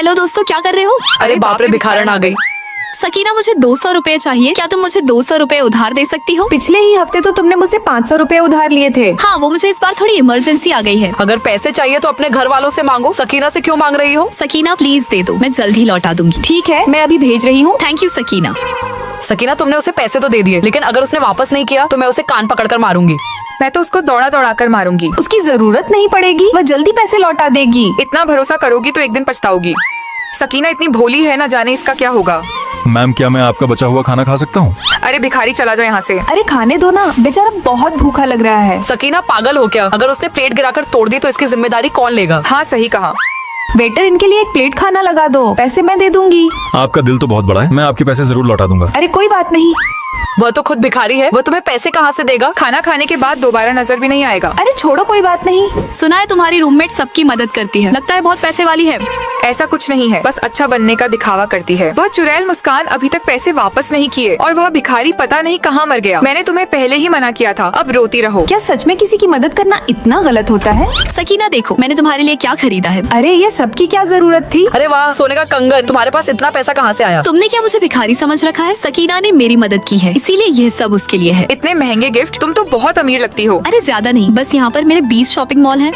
Hello दोस्तों, क्या कर रहे हो? अरे बाप रे, भिखारन आ गई। सकीना, मुझे 200 रुपए चाहिए। क्या तुम मुझे 200 रुपए उधार दे सकती हो? पिछले ही हफ्ते तो तुमने मुझसे 500 रुपए उधार लिए थे। हाँ, वो मुझे इस बार थोड़ी इमरजेंसी आ गई है। अगर पैसे चाहिए तो अपने घर वालों से मांगो, सकीना से क्यों मांग रही हो? सकीना प्लीज दे दो, मैं जल्द ही लौटा दूंगी। ठीक है, मैं अभी भेज रही हूँ। Thank you Sakina. सकीना, तुमने उसे पैसे तो दे दिए, लेकिन अगर उसने वापस नहीं किया तो मैं उसे कान पकड़कर मारूंगी। मैं तो उसको दौड़ा दौड़ा कर मारूंगी। उसकी जरूरत नहीं पड़ेगी, वह जल्दी पैसे लौटा देगी। इतना भरोसा करोगी तो एक दिन पछताओगी। सकीना इतनी भोली है, ना जाने इसका क्या होगा। मैम, क्या मैं आपका बचा हुआ खाना खा सकता हूँ? अरे भिखारी, चला जाओ यहाँ से। अरे खाने दो ना, बेचारा बहुत भूखा लग रहा है। सकीना पागल हो क्या? अगर उसने प्लेट गिराकर तोड़ दी तो इसकी जिम्मेदारी कौन लेगा? हाँ सही कहा। वेटर, इनके लिए एक प्लेट खाना लगा दो, पैसे मैं दे दूंगी। आपका दिल तो बहुत बड़ा है, मैं आपके पैसे जरूर लौटा दूंगा। अरे कोई बात नहीं। वह तो खुद भिखारी है, वह तुम्हें पैसे कहाँ से देगा? खाना खाने के बाद दोबारा नजर भी नहीं आएगा। अरे छोड़ो, कोई बात नहीं। सुना है तुम्हारी रूममेट सबकी मदद करती है, लगता है बहुत पैसे वाली है। ऐसा कुछ नहीं है, बस अच्छा बनने का दिखावा करती है। वह चुड़ैल मुस्कान अभी तक पैसे वापस नहीं किए और वह भिखारी पता नहीं कहाँ मर गया। मैंने तुम्हें पहले ही मना किया था, अब रोती रहो। क्या सच में किसी की मदद करना इतना गलत होता है? सकीना देखो, मैंने तुम्हारे लिए क्या खरीदा है। अरे ये सबकी क्या जरूरत थी? अरे वाह, सोने का कंगन। तुम्हारे पास इतना पैसा कहाँ से आया? तुमने क्या मुझे भिखारी समझ रखा है? सकीना ने मेरी मदद की है, इसीलिए यह सब उसके लिए है। इतने महंगे गिफ्ट, तुम तो बहुत अमीर लगती हो। अरे ज्यादा नहीं, बस यहाँ पर मेरे 20 शॉपिंग मॉल हैं।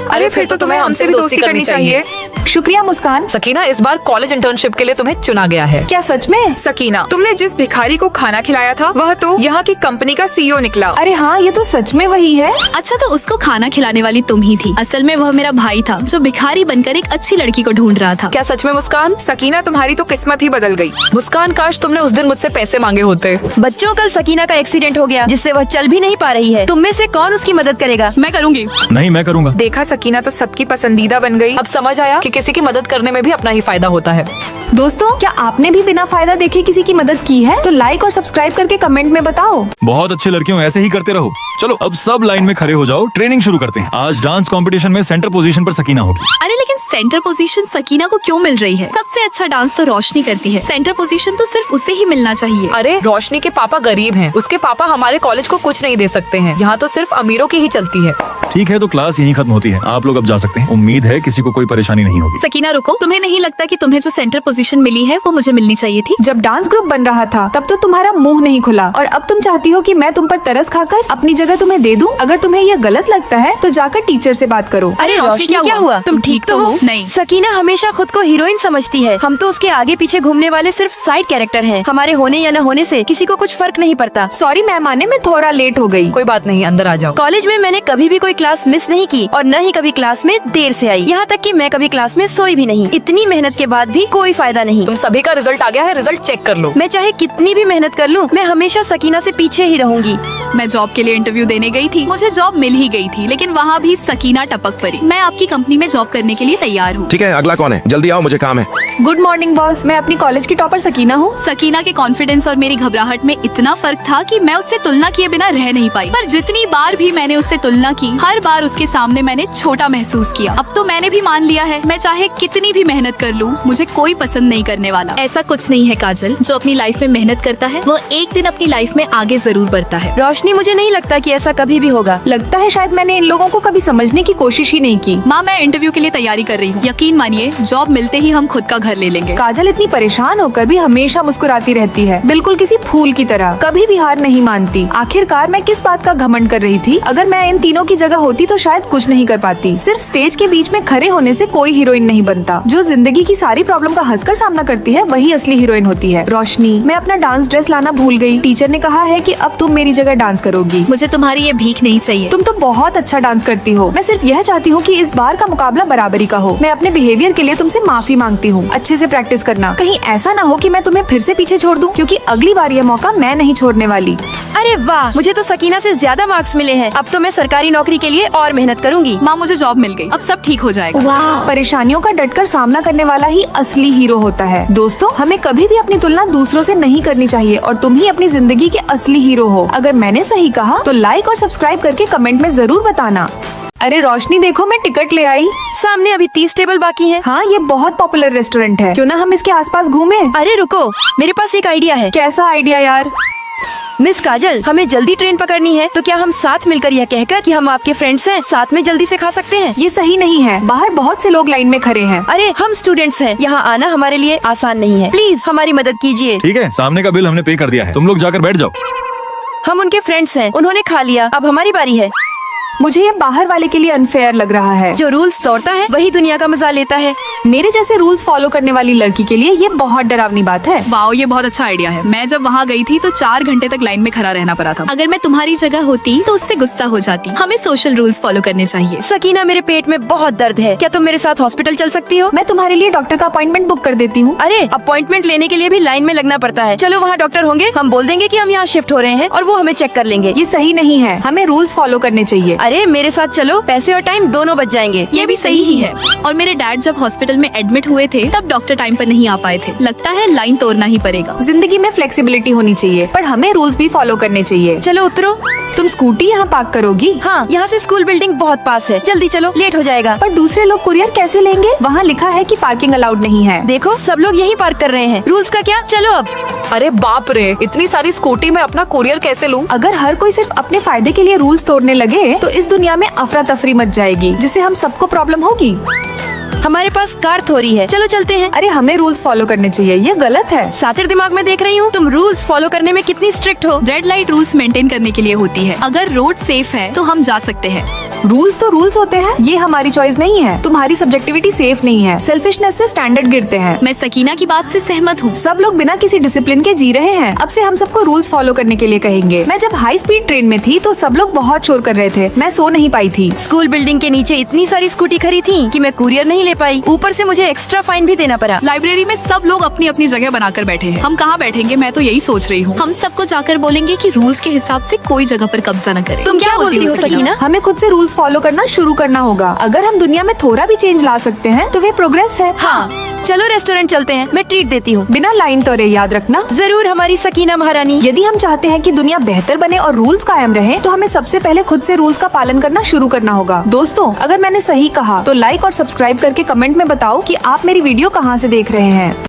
अरे फिर तो तुम्हें हमसे भी दोस्ती करनी चाहिए। शुक्रिया मुस्कान। सकीना, इस बार कॉलेज इंटर्नशिप के लिए तुम्हें चुना गया है। क्या सच में? सकीना, तुमने जिस भिखारी को खाना खिलाया था वह तो यहाँ की कंपनी का CEO निकला। अरे हाँ, ये तो सच में वही है। अच्छा, तो उसको खाना खिलाने वाली तुम ही थी। असल में वह मेरा भाई था जो भिखारी बनकर एक अच्छी लड़की को ढूंढ रहा था। क्या सच में मुस्कान? सकीना, तुम्हारी तो किस्मत ही बदल गई। मुस्कान, काश तुमने उस दिन मुझसे पैसे मांगे होते। बच्चों, कल सकीना का एक्सीडेंट हो गया जिससे वह चल भी नहीं पा रही है। तुम में से कौन उसकी मदद करेगा? मैं करूँगी। नहीं, मैं करूँगा। देखा, सकीना तो सबकी पसंदीदा बन गई। अब समझ आया कि किसी की मदद करने में भी अपना ही फायदा होता है। दोस्तों, क्या आपने भी बिना फायदा देखे किसी की मदद की है? तो लाइक और सब्सक्राइब करके कमेंट में बताओ। बहुत अच्छे लड़कियों, ऐसे ही करते रहो। चलो अब सब लाइन में खड़े हो जाओ, ट्रेनिंग शुरू करते हैं। आज डांस कंपटीशन में सेंटर पोजीशन पर सकीना होगी। अरे लेकिन सेंटर पोजीशन सकीना को क्यों मिल रही है? सबसे अच्छा डांस तो रोशनी करती है, सेंटर पोजीशन तो सिर्फ उसे ही मिलना चाहिए। अरे रोशनी के पापा गरीब हैं, उसके पापा हमारे कॉलेज को कुछ नहीं दे सकते हैं। यहाँ तो सिर्फ अमीरों की ही चलती है। ठीक है, तो क्लास यहीं खत्म होती है, आप लोग अब जा सकते हैं। उम्मीद है किसी को कोई परेशानी नहीं होगी। सकीना रुको, तुम्हें नहीं लगता कि तुम्हें जो सेंटर पोजीशन मिली है वो मुझे मिलनी चाहिए थी? जब डांस ग्रुप बन रहा था तब तो तुम्हारा मुंह नहीं खुला, और अब तुम चाहती हो कि मैं तुम पर तरस खाकर अपनी जगह तुम्हें दे दूं? अगर तुम्हें यह गलत लगता है तो जाकर टीचर से बात करो। अरे रोशनी, क्या हुआ? तुम ठीक तो हो? नहीं। सकीना हमेशा खुद को हीरोइन समझती है। हम तो उसके आगे पीछे घूमने वाले सिर्फ साइड कैरेक्टर हैं। हमारे होने या न होने से किसी को कुछ फर्क नहीं पड़ता। सॉरी मेहमाने, मैं थोड़ा लेट हो गई। कोई बात नहीं, अंदर आ जाओ। कॉलेज में मैंने कभी भी कोई क्लास मिस नहीं की और न ही कभी क्लास में देर से आई। यहाँ तक कि मैं कभी क्लास में सोई भी नहीं। इतनी मेहनत के बाद भी कोई फायदा नहीं। तुम सभी का रिजल्ट आ गया है, रिजल्ट चेक कर लो। मैं चाहे कितनी भी मेहनत कर लूँ, मैं हमेशा सकीना से पीछे ही रहूंगी। मैं जॉब के लिए इंटरव्यू देने गई थी, मुझे जॉब मिल ही गई थी, लेकिन वहाँ भी सकीना टपक पड़ी। मैं आपकी कंपनी में जॉब करने के लिए तैयार हूँ। ठीक है, अगला कौन है? जल्दी आओ, मुझे काम है। गुड मॉर्निंग बॉस, मैं अपनी कॉलेज की टॉपर सकीना हूँ। सकीना के कॉन्फिडेंस और मेरी घबराहट में इतना फर्क था कि मैं उससे तुलना किए बिना रह नहीं पाई। पर जितनी बार भी मैंने उससे तुलना की, हर बार उसके सामने मैंने छोटा महसूस किया। अब तो मैंने भी मान लिया है, मैं चाहे कितनी भी मेहनत कर लूँ, मुझे कोई पसंद नहीं करने वाला। ऐसा कुछ नहीं है काजल, जो अपनी लाइफ में मेहनत करता है वो एक दिन अपनी लाइफ में आगे जरूर बढ़ता है। रोशनी, मुझे नहीं लगता कि ऐसा कभी भी होगा। लगता है शायद मैंने इन लोगों को कभी समझने की कोशिश ही नहीं की। माँ, मैं इंटरव्यू के लिए तैयारी कर रही हूँ। यकीन मानिए, जॉब मिलते ही हम खुद का घर ले लेंगे। काजल इतनी परेशान होकर भी हमेशा मुस्कुराती रहती है, बिल्कुल किसी फूल की तरह, कभी भी हार नहीं मानती। आखिरकार मैं किस बात का घमंड कर रही थी? अगर मैं इन तीनों की जगह होती तो शायद कुछ नहीं कर पाती। सिर्फ स्टेज के बीच में खड़े होने से कोई हीरोइन नहीं बनता। जो जिंदगी की सारी प्रॉब्लम का हंसकर सामना करती है वही असली हीरोइन होती है। रोशनी, मैं अपना डांस ड्रेस लाना भूल गई। टीचर ने कहा है कि अब तुम मेरी जगह डांस करोगी। मुझे तुम्हारी ये भीख नहीं चाहिए। तुम तो बहुत अच्छा डांस करती हो। मैं सिर्फ यह चाहती हूँ कि इस बार का मुकाबला बराबरी का हो। मैं अपने बिहेवियर के लिए तुमसे माफी मांगती हूँ। अच्छे से प्रैक्टिस करना, कहीं ऐसा ना हो कि मैं तुम्हें फिर से पीछे छोड़ दूं, क्योंकि अगली बार यह मौका मैं नहीं छोड़ने वाली। अरे वाह, मुझे तो सकीना से ज्यादा मार्क्स मिले हैं। अब तो मैं सरकारी नौकरी के लिए और मेहनत करूंगी। माँ, मुझे जॉब मिल गई, अब सब ठीक हो जाएगा। वाह, परेशानियों का डटकर सामना करने वाला ही असली हीरो होता है। दोस्तों, हमें कभी भी अपनी तुलना दूसरों से नहीं करनी चाहिए और तुम ही अपनी जिंदगी के असली हीरो हो। अगर मैंने सही कहा तो लाइक और सब्सक्राइब करके कमेंट में जरूर बताना। अरे रोशनी, देखो मैं टिकट ले आई। सामने अभी 30 टेबल बाकी हैं। हाँ, ये बहुत पॉपुलर रेस्टोरेंट है, क्यों ना हम इसके आसपास घूमें? अरे रुको, मेरे पास एक आइडिया है। कैसा आइडिया यार? मिस काजल, हमें जल्दी ट्रेन पकड़नी है, तो क्या हम साथ मिलकर यह कहकर कि हम आपके फ्रेंड्स हैं, साथ में जल्दी से खा सकते हैं? ये सही नहीं है। बाहर बहुत से लोग लाइन में खड़े हैं। अरे हम स्टूडेंट्स हैं, यहाँ आना हमारे लिए आसान नहीं है। प्लीज हमारी मदद कीजिए। ठीक है, सामने का बिल हमने पे कर दिया है, तुम लोग जाकर बैठ जाओ। हम उनके फ्रेंड्स हैं, उन्होंने खा लिया, अब हमारी बारी है। मुझे ये बाहर वाले के लिए अनफेयर लग रहा है। जो रूल्स तोड़ता है वही दुनिया का मजा लेता है। मेरे जैसे रूल्स फॉलो करने वाली लड़की के लिए ये बहुत डरावनी बात है। वाओ, ये बहुत अच्छा आइडिया है। मैं जब वहाँ गई थी तो 4 घंटे तक लाइन में खड़ा रहना पड़ा था। अगर मैं तुम्हारी जगह होती तो उससे गुस्सा हो जाती। हमें सोशल रूल्स फॉलो करने चाहिए। सकीना, मेरे पेट में बहुत दर्द है, क्या तुम मेरे साथ हॉस्पिटल चल सकती हो? मैं तुम्हारे लिए डॉक्टर का अपॉइंटमेंट बुक कर देती हूँ। अरे अपॉइंटमेंट लेने के लिए भी लाइन में लगना पड़ता है। चलो वहाँ डॉक्टर होंगे, हम बोल देंगे कि हम यहाँ शिफ्ट हो रहे हैं और वो हमें चेक कर लेंगे। ये सही नहीं है, हमें रूल्स फॉलो करने चाहिए। अरे मेरे साथ चलो, पैसे और टाइम दोनों बच जाएंगे। ये भी सही ही है। और मेरे डैड जब हॉस्पिटल में एडमिट हुए थे तब डॉक्टर टाइम पर नहीं आ पाए थे। लगता है लाइन तोड़ना ही पड़ेगा। जिंदगी में फ्लेक्सिबिलिटी होनी चाहिए, पर हमें रूल्स भी फॉलो करने चाहिए। चलो उतरो। तुम स्कूटी यहाँ पार्क करोगी? हाँ, यहाँ से स्कूल बिल्डिंग बहुत पास है, जल्दी चलो, लेट हो जाएगा। पर दूसरे लोग कुरियर कैसे लेंगे? वहाँ लिखा है कि पार्किंग अलाउड नहीं है। देखो सब लोग यहीं पार्क कर रहे हैं, रूल्स का क्या? चलो अब। अरे बाप रे, इतनी सारी स्कूटी में अपना कुरियर कैसे लूं? अगर हर कोई सिर्फ अपने फायदे के लिए रूल्स तोड़ने लगे तो इस दुनिया में अफरा तफरी मच जाएगी, जिससे हम सबको प्रॉब्लम होगी। हमारे पास कार थोड़ी है, चलो चलते हैं। अरे हमें रूल्स फॉलो करने चाहिए, ये गलत है। सातिर दिमाग में देख रही हूँ, तुम रूल्स फॉलो करने में कितनी स्ट्रिक्ट हो। रेड लाइट रूल्स मेंटेन करने के लिए होती है। अगर रोड सेफ है तो हम जा सकते हैं। रूल्स तो रूल्स होते हैं, ये हमारी चॉइस नहीं है। तुम्हारी सब्जेक्टिविटी सेफ नहीं है, सेल्फिशनेस से स्टैंडर्ड गिरते हैं। मैं सकीना की बात से सहमत हूँ। सब लोग बिना किसी डिसिप्लिन के जी रहे हैं। अब से हम सबको रूल्स फॉलो करने के लिए कहेंगे। मैं जब हाई स्पीड ट्रेन में थी तो सब लोग बहुत शोर कर रहे थे, मैं सो नहीं पाई थी। स्कूल बिल्डिंग के नीचे इतनी सारी स्कूटी खड़ी थी कि मैं कुरियर नहीं ले पाई, ऊपर से मुझे एक्स्ट्रा फाइन भी देना पड़ा। लाइब्रेरी में सब लोग अपनी अपनी जगह बनाकर बैठे हैं। हम कहाँ बैठेंगे? मैं तो यही सोच रही हूँ। हम सबको जाकर बोलेंगे कि रूल्स के हिसाब से कोई जगह पर कब्जा न करे। तुम क्या बोलती हो सकीना? हमें खुद से रूल्स फॉलो करना शुरू करना होगा। अगर हम दुनिया में थोड़ा भी चेंज ला सकते हैं तो वे प्रोग्रेस है। हाँ, चलो रेस्टोरेंट चलते हैं, मैं ट्रीट देती हूँ। बिना लाइन तोड़े, याद रखना। जरूर हमारी सकीना महारानी। यदि हम चाहते हैं कि दुनिया बेहतर बने और रूल्स कायम रहे तो हमें सबसे पहले खुद से रूल्स का पालन करना शुरू करना होगा। दोस्तों, अगर मैंने सही कहा तो लाइक और सब्सक्राइब करके कमेंट में बताओ कि आप मेरी वीडियो कहाँ से देख रहे हैं।